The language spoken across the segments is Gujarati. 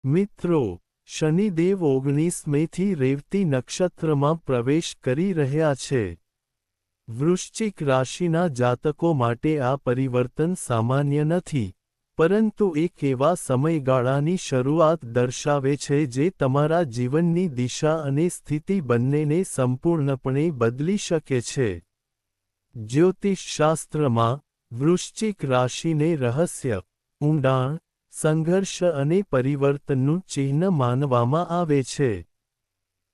મિત્રો, શનિદેવ 19 મેથી રેવતી નક્ષત્રમાં પ્રવેશ કરી રહ્યા છે. વૃશ્ચિક રાશિના જાતકો માટે આ પરિવર્તન સામાન્ય નથી, પરંતુ એક એવા સમયગાળાની શરૂઆત દર્શાવે છે જે તમારા જીવનની દિશા અને સ્થિતિ બંનેને સંપૂર્ણપણે બદલી શકે છે. જ્યોતિષશાસ્ત્રમાં વૃશ્ચિક રાશિને રહસ્ય, ઊંડાણ, સંઘર્ષ અને પરિવર્તનનું ચિહ્ન માનવામાં આવે છે.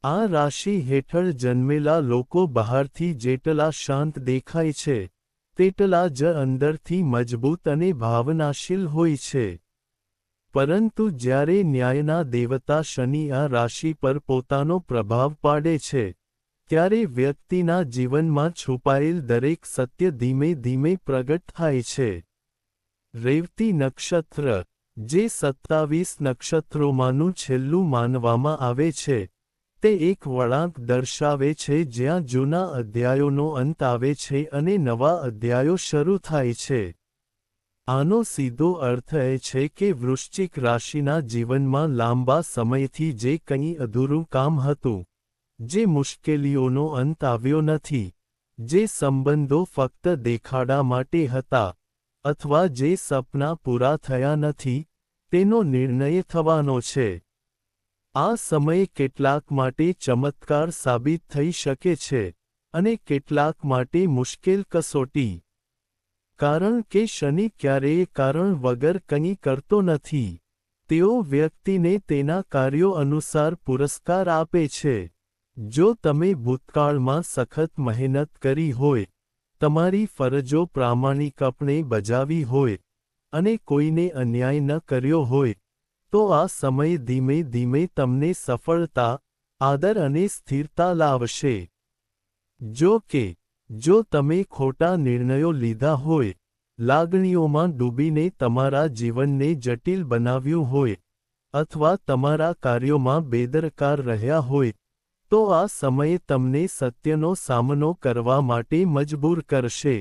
આ રાશિ હેઠળ જન્મેલા લોકો બહારથી જેટલા શાંત દેખાય છે, તેટલા જ અંદરથી મજબૂત અને ભાવનાશીલ હોય છે. પરંતુ જ્યારે ન્યાયના દેવતા શનિ આ રાશિ પર પોતાનો પ્રભાવ પાડે છે, ત્યારે વ્યક્તિના જીવનમાં છુપાયેલ દરેક સત્ય ધીમે ધીમે પ્રગટ થાય છે. રેવતી નક્ષત્ર, જે 27 નક્ષત્રોમાંનું છેલ્લું માનવામાં આવે છે, તે એક વળાંક દર્શાવે છે જ્યાં જૂના અધ્યાયોનો અંત આવે છે અને નવા અધ્યાયો શરૂ થાય છે. આનો સીધો અર્થ એ છે કે વૃશ્ચિક રાશિના જીવનમાં લાંબા સમયથી જે કંઈ અધૂરું કામ હતું, જે મુશ્કેલીઓનો અંત આવ્યો નથી, જે સંબંધો ફક્ત દેખાડા માટે હતા, અથવા જે સપના પૂરા થયા નથી, તેનો નિર્ણય થવાનો છે. આ સમય કેટલાક માટે ચમત્કાર સાબિત થઈ શકે છે, અને કેટલાક માટે મુશ્કેલ કસોટી. કારણ કે શનિ ક્યારેય કારણ વગર કંઈ કરતો નથી. તેઓ વ્યક્તિને તેના કાર્યો અનુસાર પુરસ્કાર આપે છે. જો તમે ભૂતકાળમાં સખત મહેનત કરી હોય, તમારી ફરજો પ્રામાણિકપણે બજાવી હોય, અને કોઈને અન્યાય ન કર્યો હોય, તો આ સમય ધીમે ધીમે તમને સફળતા, આદર અને સ્થિરતા લાવશે. જો કે, જો તમે ખોટા નિર્ણયો લીધા હોય, લાગણીઓમાં ડૂબીને તમારા જીવનને જટિલ બનાવ્યું હોય, અથવા તમારા કાર્યોમાં બેદરકાર રહ્યા હોય, તો આ સમય તમને સત્યનો સામનો કરવા માટે મજબૂર કરશે.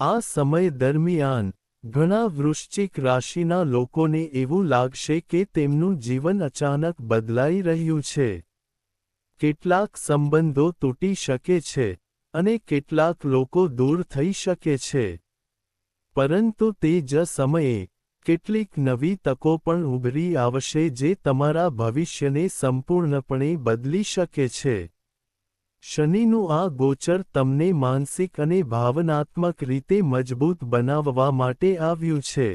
આ સમય દરમિયાન, ઘણા વૃશ્ચિક રાશિના લોકોને એવું લાગશે કે તેમનું જીવન અચાનક બદલાઈ રહ્યું છે. કેટલાક સંબંધો તૂટી શકે છે, અને કેટલાક લોકો દૂર થઈ શકે છે. પરંતુ તે જ સમયે, કેટલીક નવી તકો પણ ઉભરી આવશે જે તમારા ભવિષ્યને સંપૂર્ણપણે બદલી શકે છે. શનિનું આ ગોચર તમને માનસિક અને ભાવનાત્મક રીતે મજબૂત બનાવવા માટે આવ્યું છે.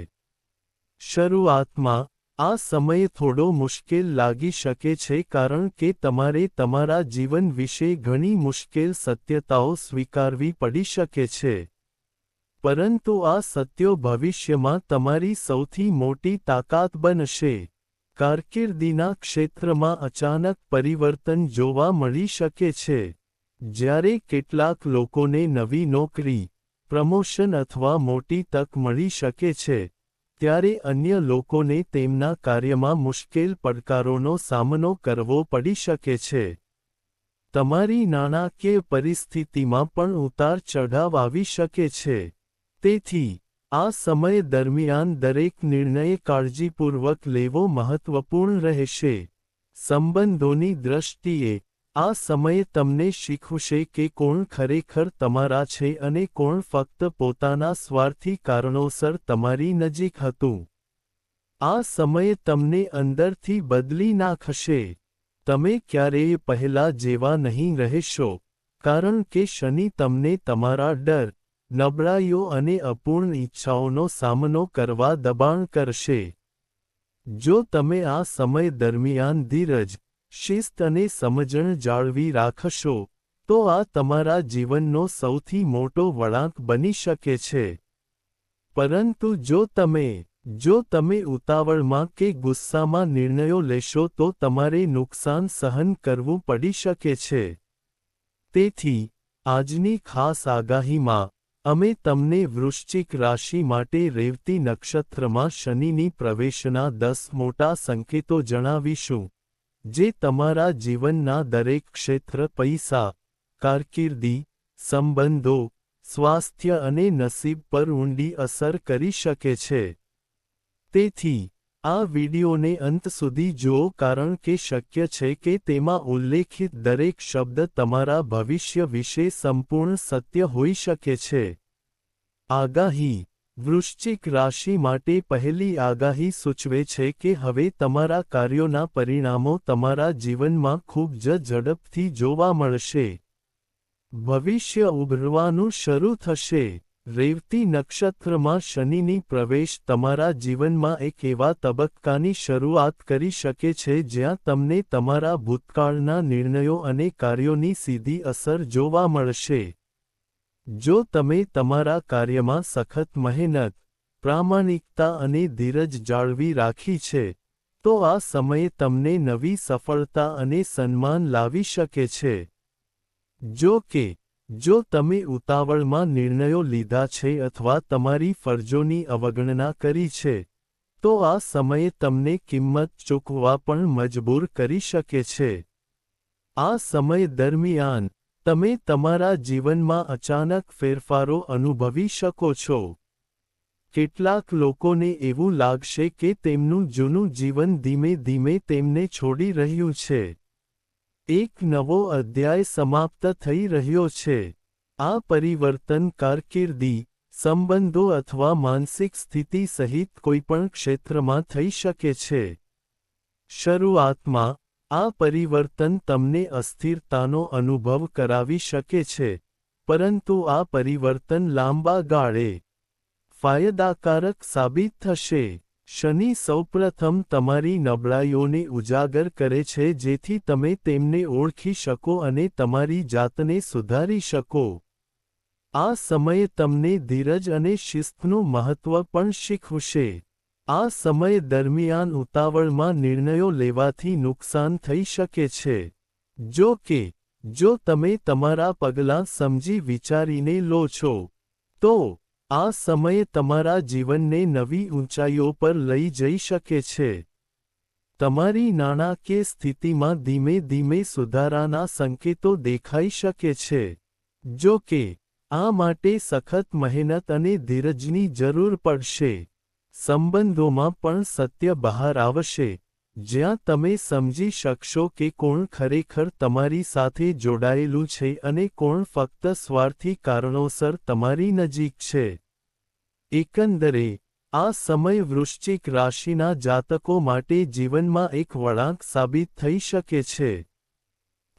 શરૂઆતમાં, આ સમય થોડો મુશ્કેલ લાગી શકે છે કારણ કે તમારે તમારા જીવન વિશે ઘણી મુશ્કેલ સત્યતાઓ સ્વીકારવી પડી શકે છે. પરંતુ આ સત્યો ભવિષ્યમાં તમારી સૌથી મોટી તાકાત બનશે. કારકિર્દીના ક્ષેત્રમાં અચાનક પરિવર્તન જોવા મળી શકે છે. જ્યારે કેટલાક લોકોને નવી નોકરી, પ્રમોશન અથવા મોટી તક મળી શકે છે, ત્યારે અન્ય લોકોને તેમના કાર્યમાં મુશ્કેલ પડકારોનો સામનો કરવો પડી શકે છે. તમારી નાણાકીય પરિસ્થિતિમાં પણ ઉતાર ચઢાવ આવી શકે છે. તેથી, આ સમય દરમિયાન દરેક નિર્ણય કાળજીપૂર્વક લેવો મહત્વપૂર્ણ રહેશે. સંબંધોની દ્રષ્ટિએ, આ સમય તમને શીખવશે કે કોણ ખરેખર તમારા છે અને કોણ ફક્ત પોતાના સ્વાર્થી કારણોસર તમારી નજીક હતું. આ સમય તમને અંદરથી બદલી નાખશે. તમે ક્યારેય પહેલા જેવા નહીં રહેશો, કારણ કે શનિ તમને તમારા ડર, નબળાઈઓ અને અપૂર્ણ ઈચ્છાઓનો સામનો કરવા દબાણ કરશે. જો તમે આ સમય દરમિયાન ધીરજ, શિસ્ત અને સમજણ જાળવી રાખશો, તો આ તમારા જીવનનો સૌથી મોટો વળાંક બની શકે છે. પરંતુ જો તમે ઉતાવળમાં કે ગુસ્સામાં નિર્ણયો લેશો તો તમારે નુકસાન સહન કરવું પડી શકે છે. તેથી, આજની ખાસ આગાહીમાં, અમે તમને વૃશ્ચિક રાશિ માટે રેવતી નક્ષત્રમાં શનિની પ્રવેશના 10 મોટા સંકેતો જણાવીશું, જે તમારા જીવનના દરેક ક્ષેત્ર પૈસા, કારકિર્દી, સંબંધો, સ્વાસ્થ્ય અને નસીબ પર ઊંડી અસર કરી શકે છે. તેથી, આ વિડિયોને અંત સુધી જુઓ કારણ કે શક્ય છે કે તેમાં ઉલ્લેખિત દરેક શબ્દ તમારા ભવિષ્ય વિશે સંપૂર્ણ સત્ય હોઈ શકે છે. આગાહી: વૃશ્ચિક રાશિ માટે પહેલી આગાહી સૂચવે છે કે હવે તમારા કાર્યોના પરિણામો તમારા જીવનમાં ખૂબ જ ઝડપથી જોવા મળશે. ભવિષ્ય ઉભરવાનું શરૂ થશે. રેવતી નક્ષત્રમાં શનિની પ્રવેશ તમારા જીવનમાં એક એવા તબક્કાની શરૂઆત કરી શકે છે જ્યાં તમને તમારા ભૂતકાળના નિર્ણયો અને કાર્યોની સીધી અસર જોવા મળશે. જો તમે તમારા કાર્યમાં સખત મહેનત, પ્રામાણિકતા અને ધીરજ જાળવી રાખી છે, તો આ સમયે તમને નવી સફળતા અને સન્માન લાવી શકે છે. જો કે, જો તમે ઉતાવળમાં નિર્ણયો લીધા છે અથવા તમારી ફરજોની અવગણના કરી છે, તો આ સમયે તમને કિંમત ચૂકવવા પણ મજબૂર કરી શકે છે. આ સમય દરમિયાન, તમે તમારા જીવનમાં અચાનક ફેરફારો અનુભવી શકો છો. કેટલાક લોકોને એવું લાગશે કે તેમનું જૂનું જીવન ધીમે ધીમે તેમને છોડી રહ્યું છે. એક નવો અધ્યાય સમાપ્ત થઈ રહ્યો છે. આ પરિવર્તન કારકિર્દી, સંબંધો અથવા માનસિક સ્થિતિ સહિત કોઈપણ ક્ષેત્રમાં થઈ શકે છે. શરૂઆતમાં, આ પરિવર્તન તમને અસ્થિરતાનો અનુભવ કરાવી શકે છે, પરંતુ આ પરિવર્તન લાંબા ગાળે ફાયદાકારક સાબિત થશે. શનિ સૌપ્રથમ તમારી નબળાઈઓને ઉજાગર કરે છે જેથી તમે તેમને ઓળખી શકો અને તમારી જાતને સુધારી શકો. આ સમય તમને ધીરજ અને શિસ્તનું મહત્વ પણ શીખવશે. આ સમય દરમિયાન ઉતાવળમાં નિર્ણયો લેવાથી નુકસાન થઈ શકે છે. જો કે, જો તમે તમારા પગલાં સમજી વિચારીને લો છો, તો આ સમય તમારા જીવનને નવી ઊંચાઈઓ પર લઈ જઈ શકે છે. તમારી નાણાકીય સ્થિતિમાં ધીમે ધીમે સુધારાના સંકેતો દેખાઈ શકે છે. જો કે, આ માટે સખત મહેનત અને ધીરજની જરૂર પડશે. સંબંધોમાં પણ સત્ય બહાર આવશે, જ્યાં તમે સમજી શકશો કે કોણ ખરેખર તમારી સાથે જોડાયેલું છે અને કોણ ફક્ત સ્વાર્થી કારણોસર તમારી નજીક છે. એકંદરે, આ સમય વૃશ્ચિક રાશિના જાતકો માટે જીવનમાં એક વળાંક સાબિત થઈ શકે છે.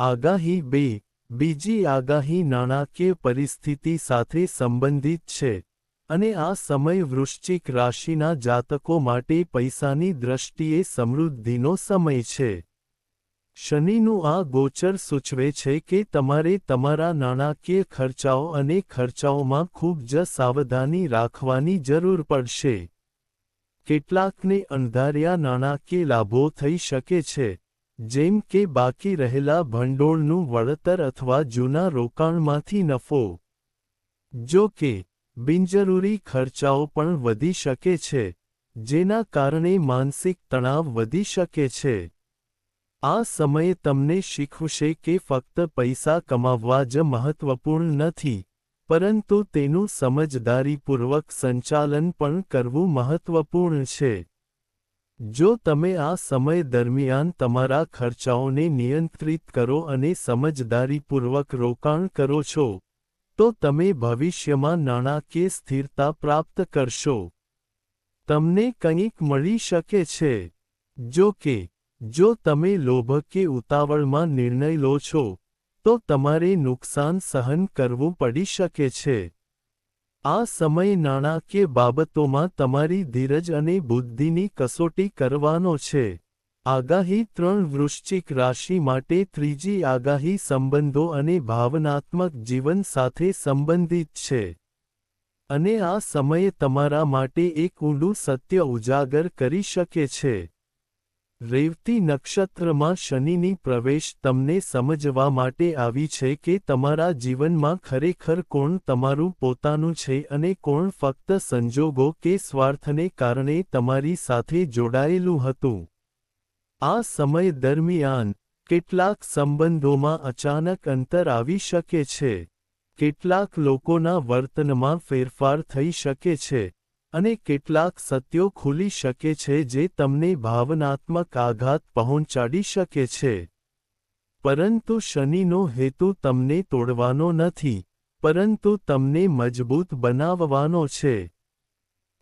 આગાહી 2: બીજી આગાહી નાણાકીય પરિસ્થિતિ સાથે સંબંધિત છે, અને આ સમય વૃશ્ચિક રાશિના જાતકો માટે પૈસાની દ્રષ્ટિએ સમૃદ્ધિનો સમય છે. શનિનું આ ગોચર સૂચવે છે કે તમારે તમારા નાણાકીય ખર્ચાઓ અને ખર્ચાઓમાં ખૂબ જ સાવધાની રાખવાની જરૂર પડશે. કેટલાકને અણધાર્યા નાણાકીય લાભો થઈ શકે છે, જેમ કે બાકી રહેલા ભંડોળનું વળતર અથવા જૂના રોકાણમાંથી નફો. જો કે, બિનજરૂરી ખર્ચાઓ પણ વધી શકે છે, જેના કારણે માનસિક તણાવ વધી શકે છે. આ સમય તમને શીખવશે કે ફક્ત પૈસા કમાવવા જ મહત્વપૂર્ણ નથી, પરંતુ તેનું સમજદારીપૂર્વક સંચાલન પણ કરવું મહત્વપૂર્ણ છે. જો તમે આ સમય દરમિયાન તમારા ખર્ચાઓને નિયંત્રિત કરો અને સમજદારીપૂર્વક રોકાણ કરો છો, તો તમે ભવિષ્યમાં નાણાકીય સ્થિરતા પ્રાપ્ત કરશો. તમને કંઈક મળી શકે છે. જો કે, જો તમે લોભ કે ઉતાવળમાં નિર્ણય લો છો, તો તમારે નુકસાન સહન કરવું પડી શકે છે. આ સમય નાણાકીય બાબતોમાં તમારી ધીરજ અને બુદ્ધિની કસોટી કરવાનો છે. આગાહી 3: વૃશ્ચિક રાશિ માટે ત્રીજી આગાહી સંબંધો અને ભાવનાત્મક જીવન સાથે સંબંધિત છે. અને આ સમય તમારા માટે એક ઊંડું સત્ય ઉજાગર કરી શકે છે. રેવતી નક્ષત્રમાં શનિની પ્રવેશ તમને સમજવા માટે આવી છે કે તમારા જીવનમાં ખરેખર કોણ તમારું પોતાનું છે અને કોણ ફક્ત સંજોગો કે સ્વાર્થને કારણે તમારી સાથે જોડાયેલું હતું. આ સમય દરમિયાન, કેટલાક સંબંધોમાં અચાનક અંતર આવી શકે છે. કેટલાક લોકોના વર્તનમાં ફેરફાર થઈ શકે છે, અને કેટલાક સત્યો ખુલી શકે છે જે તમને ભાવનાત્મક આઘાત પહોંચાડી શકે છે. પરંતુ શનિનો હેતુ તમને તોડવાનો નથી, પરંતુ તમને મજબૂત બનાવવાનો છે.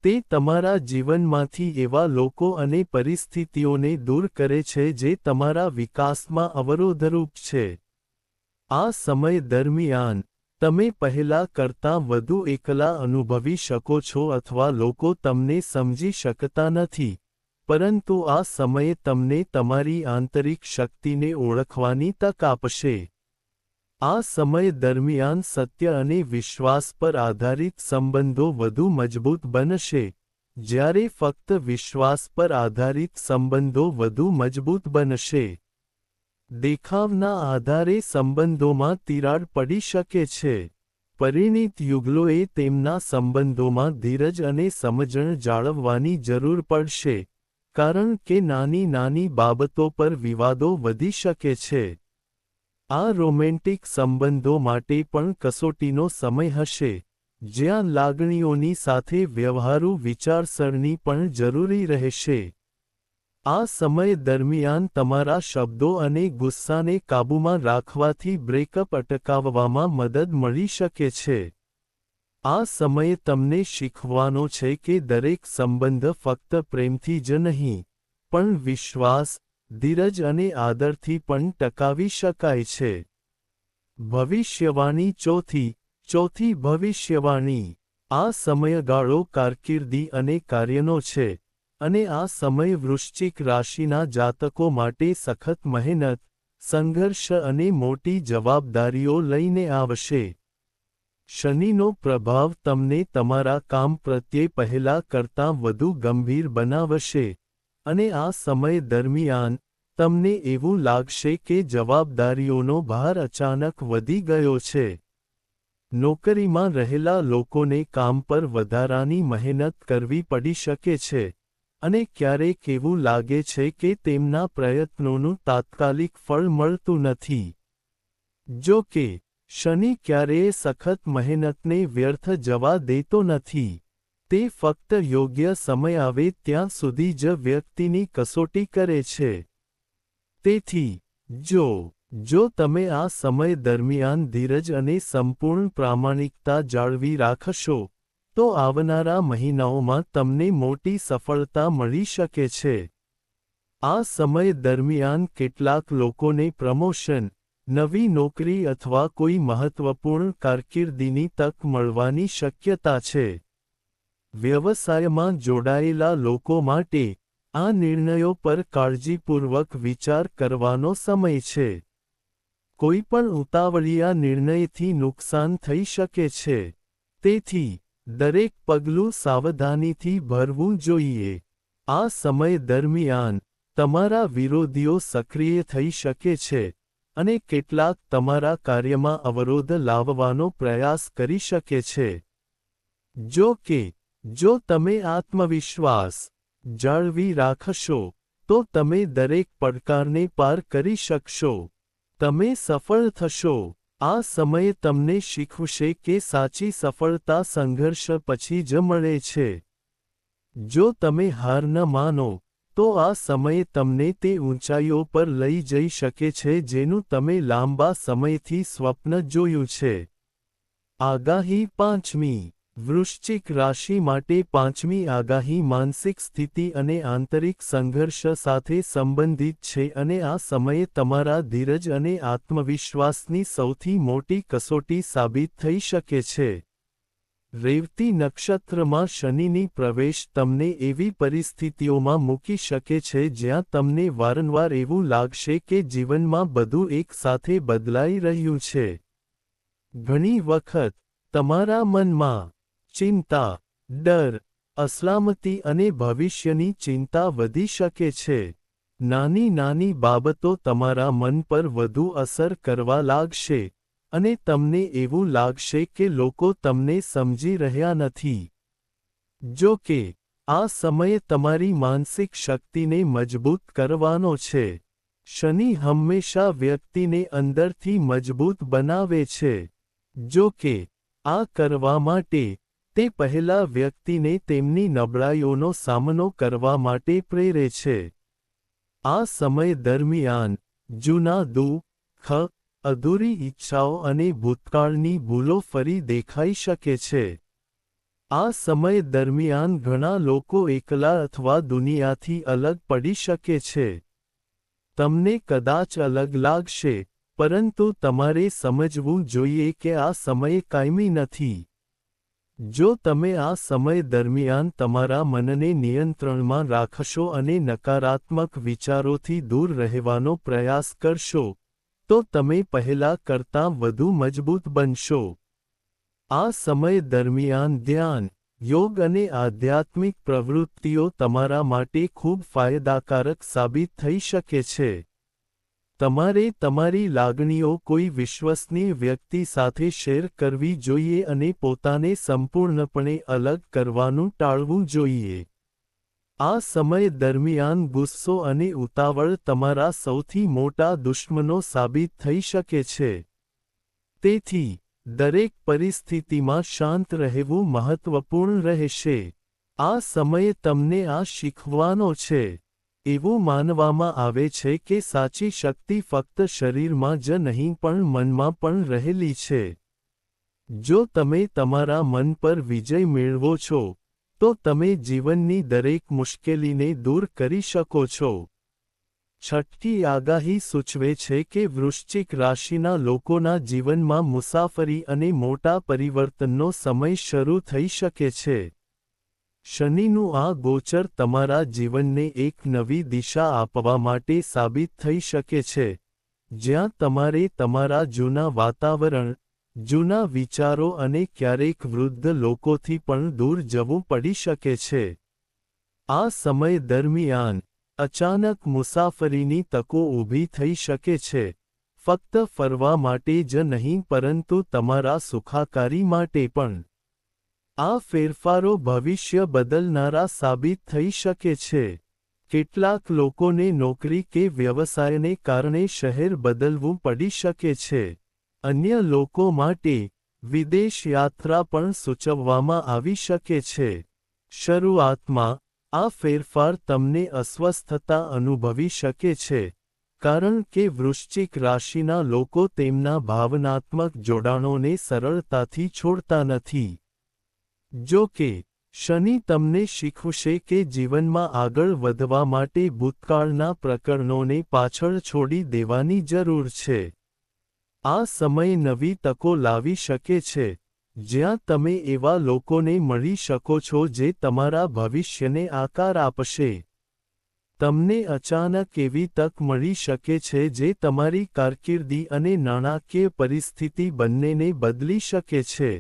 તે તમારા જીવનમાંથી એવા લોકો અને પરિસ્થિતિઓને દૂર કરે છે જે તમારા વિકાસમાં અવરોધરૂપ છે. આ સમય દરમિયાન, તમે પહેલા કરતાં વધુ એકલા અનુભવી શકો છો અથવા લોકો તમને સમજી શકતા નથી, પરંતુ આ સમયે તમને તમારી આંતરિક શક્તિને ઓળખવાની તક આપશે. આ સમય દરમિયાન સત્ય અને વિશ્વાસ પર આધારિત સંબંધો વધુ મજબૂત બનશે, જ્યારે ફક્ત વિશ્વાસ પર આધારિત સંબંધો વધુ મજબૂત બનશે. દેખાવના આધારે સંબંધોમાં તિરાડ પડી શકે છે. પરિણીત યુગલોએ તેમના સંબંધોમાં ધીરજ અને સમજણ જાળવવાની જરૂર પડશે, કારણ કે નાની નાની બાબતો પર વિવાદો વધી શકે છે. આ રોમેન્ટિક સંબંધો માટે પણ કસોટીનો સમય હશે, જ્યાં લાગણીઓની સાથે વ્યવહારુ વિચારસરણી પણ જરૂરી રહેશે. આ સમય દરમિયાન તમારા શબ્દો અને ગુસ્સાને કાબૂમાં રાખવાથી બ્રેકઅપ અટકાવવામાં મદદ મળી શકે છે. આ સમય તમને શીખવવાનો છે કે દરેક સંબંધ ફક્ત પ્રેમથી જ નહીં, પણ વિશ્વાસ, ધીરજ અને આદરથી પણ ટકાવી શકાય છે. ભવિષ્યવાણી ચોથી ભવિષ્યવાણી. આ સમયગાળો કારકિર્દી અને કાર્યનો છે, અને આ સમય વૃશ્ચિક રાશિના જાતકો માટે સખત મહેનત, સંઘર્ષ અને મોટી જવાબદારીઓ લઈને આવશે. શનિનો પ્રભાવ તમને તમારા કામ પ્રત્યે પહેલા કરતાં વધુ ગંભીર બનાવશે, અને આ સમય દરમિયાન, તમને એવું લાગશે કે જવાબદારીઓનો ભાર અચાનક વધી ગયો છે. નોકરીમાં રહેલા લોકોને કામ પર વધારાની મહેનત કરવી પડી શકે છે, અને ક્યારેક એવું લાગે છે કે તેમના પ્રયત્નોનું તાત્કાલિક ફળ મળતું નથી. જો કે, શનિ ક્યારેય સખત મહેનતને વ્યર્થ જવા દેતો નથી. તે ફક્ત યોગ્ય સમય આવે ત્યાં સુધી જ વ્યક્તિની કસોટી કરે છે. તેથી, જો તમે આ સમય દરમિયાન ધીરજ અને સંપૂર્ણ પ્રામાણિકતા જાળવી રાખશો, તો આવનારા મહિનાઓમાં તમને મોટી સફળતા મળી શકે છે. આ સમય દરમિયાન કેટલાક લોકોને પ્રમોશન, નવી નોકરી અથવા કોઈ મહત્વપૂર્ણ કારકિર્દીની તક મળવાની શક્યતા છે. વ્યવસાયમાં જોડાયેલા લોકો માટે, આ નિર્ણયો પર કાળજીપૂર્વક વિચાર કરવાનો સમય છે. કોઈપણ ઉતાવળિયા નિર્ણયથી નુકસાન થઈ શકે છે. તેથી, દરેક પગલું સાવધાનીથી ભરવું જોઈએ. આ સમય દરમિયાન, તમારા વિરોધીઓ સક્રિય થઈ શકે છે, અને કેટલાક તમારા કાર્યમાં અવરોધ લાવવાનો પ્રયાસ કરી શકે છે. જો કે, જો તમે આત્મવિશ્વાસ જાળવી રાખશો, તો તમે દરેક પડકારને પાર કરી શકશો. તમે સફળ થશો. આ સમય તમને શીખવશે કે સાચી સફળતા સંઘર્ષ પછી જ મળે છે. જો તમે હાર ન માનો, તો આ સમય તમને તે ઊંચાઈઓ પર લઈ જઈ શકે છે જેનું તમે લાંબા સમયથી સ્વપ્ન જોયું છે. આગાહી પાંચમી. વૃશ્ચિક રાશિ માટે પાંચમી આગાહી માનસિક સ્થિતિ અને આંતરિક સંઘર્ષ સાથે સંબંધિત છે અને આ સમયે તમારા ધીરજ અને આત્મવિશ્વાસની સૌથી મોટી કસોટી સાબિત થઈ શકે છે. રેવતી નક્ષત્રમાં શનિની પ્રવેશ તમને એવી પરિસ્થિતિઓમાં મૂકી શકે છે જ્યાં તમને વારંવાર એવું લાગશે કે જીવનમાં બધું એક સાથે બદલાઈ રહ્યું છે. ઘણી વખત, તમારા મનમાં ચિંતા, ડર, અસલામતી અને ભવિષ્યની ચિંતા વધી શકે છે. નાની નાની બાબતો તમારા મન પર વધુ અસર કરવા લાગશે, અને તમને એવું લાગશે કે લોકો તમને સમજી રહ્યા નથી. જો કે, આ સમય તમારી માનસિક શક્તિને મજબૂત કરવાનો છે. શનિ હંમેશા વ્યક્તિને અંદરથી મજબૂત બનાવે છે. જો કે, આ કરવા માટે, તે પહેલા વ્યક્તિને તેમની નબળાઈઓનો સામનો કરવા માટે પ્રેરે છે. આ સમય દરમિયાન જૂના દુઃખ, અધૂરી ઈચ્છાઓ અને ભૂતકાળની ભૂલો ફરી દેખાઈ શકે છે. આ સમય દરમિયાન ઘણા લોકો એકલા અથવા દુનિયાથી અલગ પડી શકે છે. તમને કદાચ અલગ લાગશે, પરંતુ તમારે સમજવું જોઈએ કે આ સમય કાયમી નથી. જો તમે આ સમય દરમિયાન તમારા મનને નિયંત્રણમાં રાખશો અને નકારાત્મક વિચારોથી દૂર રહેવાનો પ્રયાસ કરશો, તો તમે પહેલા કરતાં વધુ મજબૂત બનશો. આ સમય દરમિયાન ધ્યાન, યોગ અને આધ્યાત્મિક પ્રવૃત્તિઓ તમારા માટે ખૂબ ફાયદાકારક સાબિત થઈ શકે છે. તમારે તમારી લાગણીઓ કોઈ વિશ્વસનીય વ્યક્તિ સાથે શેર કરવી જોઈએ અને પોતાને સંપૂર્ણપણે અલગ કરવાનું ટાળવું જોઈએ. આ સમય દરમિયાન ગુસ્સો અને ઉતાવળ તમારા સૌથી મોટા દુશ્મનો સાબિત થઈ શકે છે. તેથી, દરેક પરિસ્થિતિમાં શાંત રહેવું મહત્વપૂર્ણ રહેશે. આ સમય તમને આ શીખવવાનો છે. એવું માનવામાં આવે છે કે સાચી શક્તિ ફક્ત શરીરમાં જ નહીં પણ મનમાં પણ રહેલી છે. જો તમે તમારા મન પર વિજય મેળવો છો, તો તમે જીવનની દરેક મુશ્કેલીને દૂર કરી શકો છો. છઠ્ઠી આગાહી સૂચવે છે કે વૃશ્ચિક રાશિના લોકોના જીવનમાં મુસાફરી અને મોટા પરિવર્તનનો સમય શરૂ થઈ શકે છે. શનિનું આ ગોચર તમારા જીવનને એક નવી દિશા આપવા માટે સાબિત થઈ શકે છે, જ્યાં તમારે તમારા જૂના વાતાવરણ, જૂના વિચારો અને ક્યારેક વૃદ્ધ લોકોથી પણ દૂર જવું પડી શકે છે. આ સમય દરમિયાન, અચાનક મુસાફરીની તકો ઊભી થઈ શકે છે, ફક્ત ફરવા માટે જ નહીં પરંતુ તમારા સુખાકારી માટે પણ. આ ફેરફારો ભવિષ્ય બદલનારા સાબિત થઈ શકે છે. કેટલાક લોકોને નોકરી કે વ્યવસાયને કારણે શહેર બદલવું પડી શકે છે. અન્ય લોકો માટે, વિદેશ યાત્રા પણ સૂચવવામાં આવી શકે છે. શરૂઆતમાં, આ ફેરફાર તમને અસ્વસ્થતા અનુભવી શકે છે, કારણ કે વૃશ્ચિક રાશિના લોકો તેમના ભાવનાત્મક જોડાણોને સરળતાથી છોડતા નથી. જો કે, શનિ તમને શીખવશે કે જીવનમાં આગળ વધવા માટે ભૂતકાળના પ્રકરણોને પાછળ છોડી દેવાની જરૂર છે. આ સમય નવી તકો લાવી શકે છે, જ્યાં તમે એવા લોકોને મળી શકો છો જે તમારા ભવિષ્યને આકાર આપશે. તમને અચાનક એવી તક મળી શકે છે જે તમારી કારકિર્દી અને નાણાકીય પરિસ્થિતિ બંનેને બદલી શકે છે.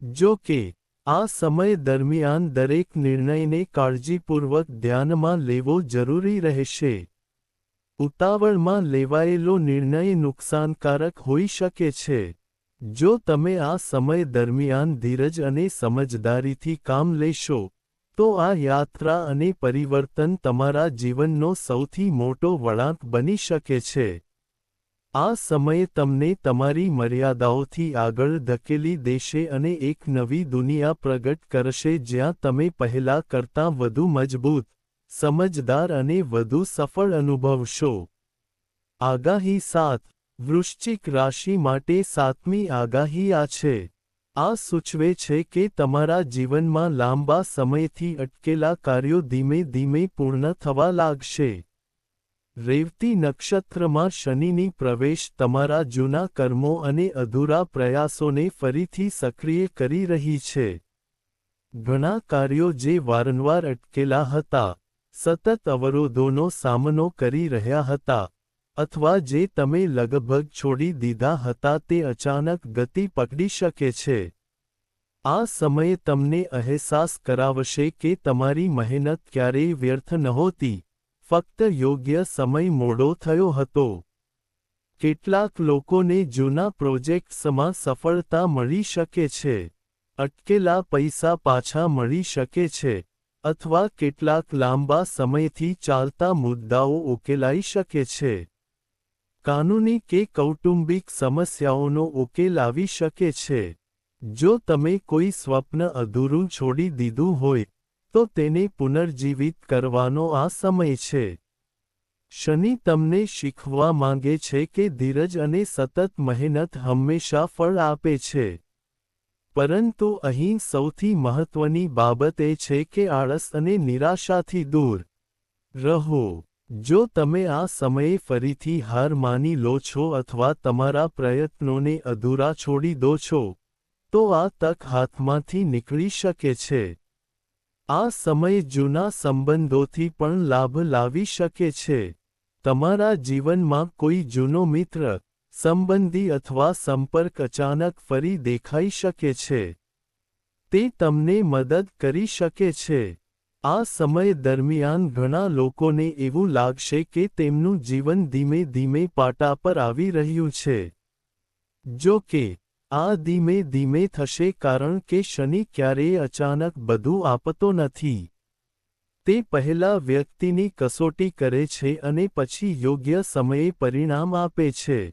જો કે, આ સમય દરમિયાન દરેક નિર્ણયને કાળજીપૂર્વક ધ્યાનમાં લેવો જરૂરી રહેશે. ઉતાવળમાં લેવાયેલો નિર્ણય નુકસાનકારક હોઈ શકે છે. જો તમે આ સમય દરમિયાન ધીરજ અને સમજદારીથી કામ લેશો, તો આ યાત્રા અને પરિવર્તન તમારા જીવનનો સૌથી મોટો વળાંક બની શકે છે. આ સમય તમને તમારી મર્યાદાઓથી આગળ ધકેલી દેશે અને એક નવી દુનિયા પ્રગટ કરશે જ્યાં તમે પહેલા કરતાં વધુ મજબૂત, સમજદાર અને વધુ સફળ અનુભવશો. આગાહી 7, વૃશ્ચિક રાશિ માટે 7મી આગાહી આ છે. આ સૂચવે છે કે તમારા જીવનમાં લાંબા સમયથી અટકેલા કાર્યો ધીમે ધીમે પૂર્ણ થવા લાગશે. રેવતી નક્ષત્રમાં શનિની પ્રવેશ તમારા જૂના કર્મો અને અધૂરા પ્રયાસોને ફરીથી સક્રિય કરી રહી છે. ઘણા કાર્યો જે વારંવાર અટકેલા હતા, સતત અવરોધોનો સામનો કરી રહ્યા હતા, અથવા જે તમે લગભગ છોડી દીધા હતા તે અચાનક ગતિ પકડી શકે છે. આ સમય તમને અહેસાસ કરાવશે કે તમારી મહેનત ક્યારેય વ્યર્થ નહોતી, ફક્ત યોગ્ય સમય મોડો થયો હતો. કેટલાક લોકોને જૂના પ્રોજેક્ટ્સમાં સફળતા મળી શકે છે. અટકેલા પૈસા પાછા મળી શકે છે, અથવા કેટલાક લાંબા સમયથી ચાલતા મુદ્દાઓ ઉકેલાઈ શકે છે. કાનૂની કે કૌટુંબિક સમસ્યાઓનો ઉકેલ આવી શકે છે. જો તમે કોઈ સ્વપ્ન અધૂરું છોડી દીધું હોય તો તેને પુનર્જીવિત કરવાનો આ સમય છે. શનિ તમને શીખવવા માંગે છે કે ધીરજ અને સતત મહેનત હંમેશા ફળ આપે છે. પરંતુ અહીં સૌથી મહત્વની બાબત એ છે કે આળસ અને નિરાશાથી દૂર રહો. જો તમે આ સમયે ફરીથી હાર માની લો છો અથવા તમારા પ્રયત્નોને અધૂરા છોડી દો છો, તો આ તક હાથમાંથી નીકળી શકે છે. આ સમય જૂના સંબંધોથી પણ લાભ લાવી શકે છે. તમારા જીવનમાં કોઈ જૂનો મિત્ર, સંબંધી અથવા સંપર્ક અચાનક ફરી દેખાઈ શકે છે. તે તમને મદદ કરી શકે છે. આ સમય દરમિયાન ઘણા લોકોને એવું લાગશે કે તેમનું જીવન ધીમે ધીમે પાટા પર આવી રહ્યું છે. જો કે, આ ધીમે ધીમે થશે કારણ કે શનિ ક્યારેય અચાનક બધું આપતો નથી. તે પહેલા વ્યક્તિની કસોટી કરે છે અને પછી યોગ્ય સમયે પરિણામ આપે છે.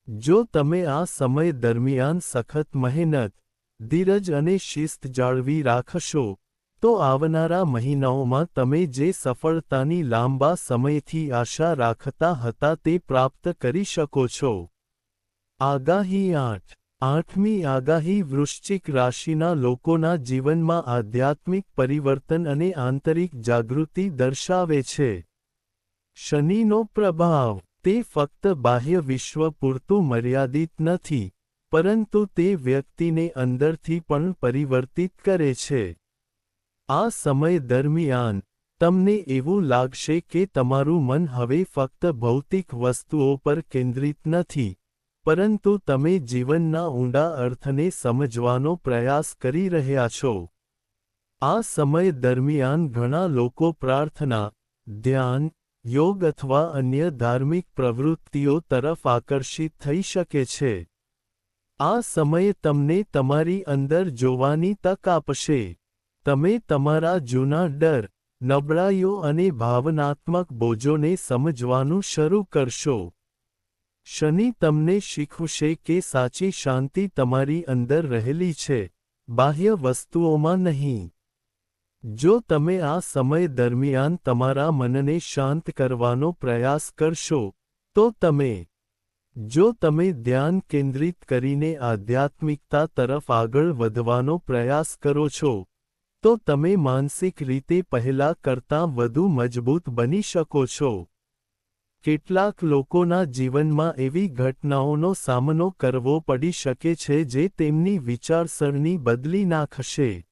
જો તમે આ સમય દરમિયાન સખત મહેનત, ધીરજ અને શિસ્ત જાળવી રાખશો, તો આવનારા મહિનાઓમાં તમે જે સફળતાની લાંબા સમયથી આશા રાખતા હતા તે પ્રાપ્ત કરી શકો છો. આગાહી 8મી આગાહી વૃશ્ચિક રાશિના લોકોના જીવનમાં આધ્યાત્મિક પરિવર્તન અને આંતરિક જાગૃતિ દર્શાવે છે. શનિનો પ્રભાવ, તે ફક્ત બાહ્ય વિશ્વ પૂરતું મર્યાદિત નથી, પરંતુ તે વ્યક્તિને અંદરથી પણ પરિવર્તિત કરે છે. આ સમય દરમિયાન, તમને એવું લાગશે કે તમારું મન હવે ફક્ત ભૌતિક વસ્તુઓ પર કેન્દ્રિત નથી, પરંતુ તમે જીવનના ઊંડા અર્થને સમજવાનો પ્રયાસ કરી રહ્યા છો. આ સમય દરમિયાન ઘણા લોકો પ્રાર્થના, ધ્યાન, યોગ અથવા અન્ય ધાર્મિક પ્રવૃત્તિઓ તરફ આકર્ષિત થઈ શકે છે. આ સમય તમને તમારી અંદર જોવાની તક આપશે. તમે તમારા જૂના ડર, નબળાઈઓ અને ભાવનાત્મક બોજોને સમજવાનું શરૂ કરશો. શનિ તમને શીખવશે કે સાચી શાંતિ તમારી અંદર રહેલી છે, બાહ્ય વસ્તુઓમાં નહીં. જો તમે આ સમય દરમિયાન તમારા મનને શાંત કરવાનો પ્રયાસ કરશો, તો જો તમે ધ્યાન કેન્દ્રિત કરીને આધ્યાત્મિકતા તરફ આગળ વધવાનો પ્રયાસ કરો છો, તો તમે માનસિક રીતે પહેલા કરતાં વધુ મજબૂત બની શકો છો. કેટલાક લોકોના જીવનમાં એવી ઘટનાઓનો સામનો કરવો પડી શકે છે જે તેમની વિચારસરણી બદલી નાખશે.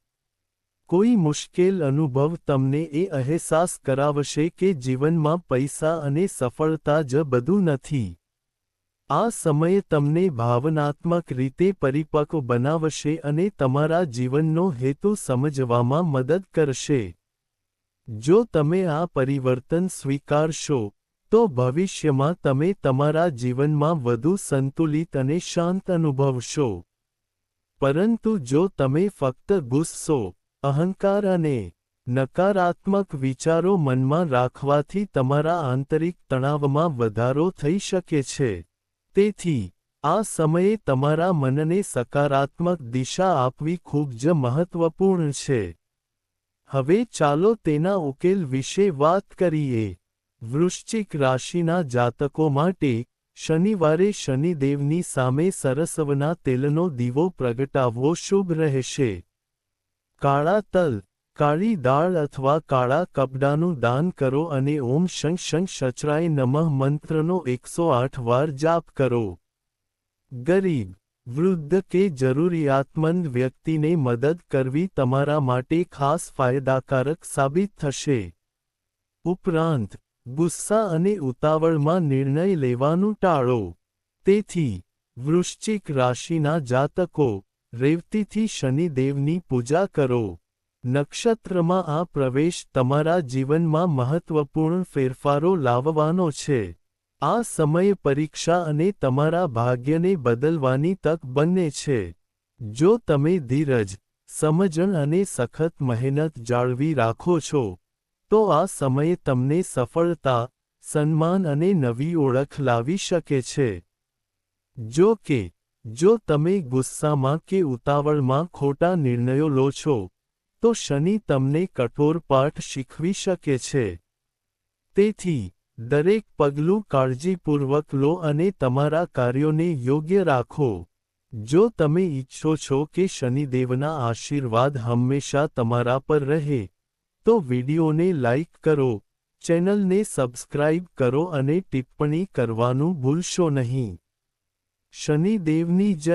કોઈ મુશ્કેલ અનુભવ તમને એ અહેસાસ કરાવશે કે જીવનમાં પૈસા અને સફળતા જ બધું નથી. આ સમય તમને ભાવનાત્મક રીતે પરિપક્વ બનાવશે અને તમારા જીવનનો હેતુ સમજવામાં મદદ કરશે. જો તમે આ પરિવર્તન સ્વીકારશો, તો ભવિષ્યમાં તમે તમારા જીવનમાં વધુ સંતુલિત અને શાંત અનુભવશો. પરંતુ જો તમે ફક્ત ગુસ્સો, અહંકાર અને નકારાત્મક વિચારો મનમાં રાખવાથી તમારા આંતરિક તણાવમાં વધારો થઈ શકે છે. તેથી, આ સમયે તમારા મનને સકારાત્મક દિશા આપવી ખૂબ જ મહત્વપૂર્ણ છે. હવે ચાલો તેના ઉકેલ વિશે વાત કરીએ. વૃશ્ચિક રાશિના જાતકો માટે, શનિવારે શનિદેવની સામે સરસવના તેલનો દીવો પ્રગટાવવો શુભ રહેશે. કાળા તલ, કાળી દાળ અથવા કાળા કપડાનું દાન કરો અને ઓમ શં શં શચરાય નમઃ મંત્રનો 108 વાર જાપ કરો. ગરીબ, વૃદ્ધ કે જરૂરિયાતમંદ વ્યક્તિને મદદ કરવી તમારા માટે ખાસ ફાયદાકારક સાબિત થશે. ઉપરાંત, ગુસ્સા અને ઉતાવળમાં નિર્ણય લેવાનું ટાળો. તેથી, વૃશ્ચિક રાશિના જાતકો, રેવતીથી શનિદેવની પૂજા કરો. નક્ષત્રમાં આ પ્રવેશ તમારા જીવનમાં મહત્વપૂર્ણ ફેરફારો લાવવાનો છે. આ સમય પરીક્ષા અને તમારા ભાગ્યને બદલવાની તક બંને છે. જો તમે ધીરજ, સમજણ અને સખત મહેનત જાળવી રાખો છો, તો આ સમય તમને સફળતા, સન્માન અને નવી ઓળખ લાવી શકે છે. જો કે, જો તમે ગુસ્સામાં કે ઉતાવળમાં ખોટા નિર્ણયો લો છો, તો શનિ તમને કઠોર પાઠ શીખવી શકે છે. તેથી, દરેક પગલું કાળજીપૂર્વક લો અને તમારા કાર્યોને યોગ્ય રાખો. જો તમે ઈચ્છો છો કે શનિદેવના આશીર્વાદ હંમેશા તમારા પર રહે, તો વિડીયોને લાઇક કરો, ચેનલને સબસ્ક્રાઇબ કરો અને ટિપ્પણી કરવાનું ભૂલશો નહીં. શનિદેવની જય.